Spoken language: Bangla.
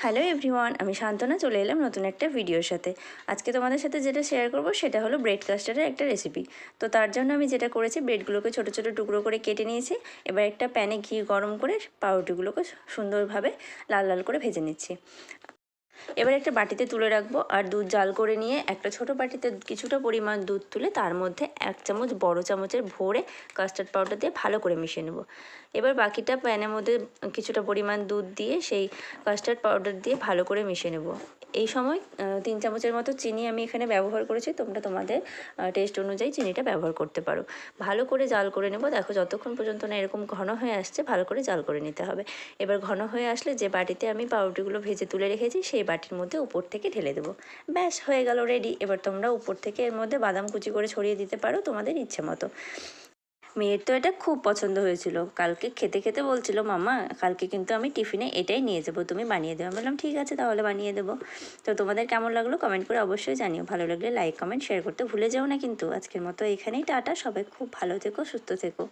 হ্যালো এভরিওয়ান, আমি শান্তনা চলে এলাম নতুন একটা ভিডিওর সাথে। আজকে তোমাদের সাথে যেটা শেয়ার করব সেটা হলো ব্রেড কাস্টার্ডের একটা রেসিপি। তো তার জন্য আমি যেটা করেছি, ব্রেডগুলোকে ছোটো ছোটো টুকরো করে কেটে নিয়েছি। এবার একটা প্যানে ঘি গরম করে পাউরুটিগুলোকে সুন্দরভাবে লাল লাল করে ভেজে নিচ্ছি। এবার একটা বাটিতে তুলে রাখবো, আর দুধ জাল করে নিয়ে একটা ছোট বাটিতে কিছুটা পরিমাণ দুধ তুলে তার মধ্যে 1 চামচ বড় চামচের ভরে কাস্টার্ড পাউডার দিয়ে ভালো করে মিশিয়ে নেব। এবার বাকিটা প্যানের মধ্যে কিছুটা পরিমাণ দুধ দিয়ে সেই কাস্টার্ড পাউডার দিয়ে ভালো করে মিশিয়ে নেব। এই সময় 3 চামচের মতো চিনি আমি এখানে ব্যবহার করেছি, তোমরা তোমাদের টেস্ট অনুযায়ী চিনিটা ব্যবহার করতে পারো। ভালো করে জাল করে নেব। দেখো, যতক্ষণ পর্যন্ত না এরকম ঘন হয়ে আসছে ভালো করে জাল করে নিতে হবে। এবার ঘন হয়ে আসলে যে বাটিতে আমি পাউরুটিগুলো ভেজে তুলে রেখেছি সেই বাটির মধ্যে উপর থেকে ঢেলে দেবো। ব্যাস, হয়ে গেল রেডি। এবার তোমরা উপর থেকে এর মধ্যে বাদাম কুচি করে ছড়িয়ে দিতে পারো তোমাদের ইচ্ছে মতো। মেয়ের তো এটা খুব পছন্দ হয়েছিল, কালকে খেতে খেতে বলছিল, মামা কালকে কিন্তু আমি টিফিনে এটাই নিয়ে যাবো, তুমি বানিয়ে দেবো। আমি বললাম ঠিক আছে, তাহলে বানিয়ে দেবো। তো তোমাদের কেমন লাগলো কমেন্ট করে অবশ্যই জানিও। ভালো লাগলে লাইক কমেন্ট শেয়ার করতে ভুলে যেও না কিন্তু। আজকের মতো এখানেই টাটা, সবাই খুব ভালো থেকো, সুস্থ থেকো।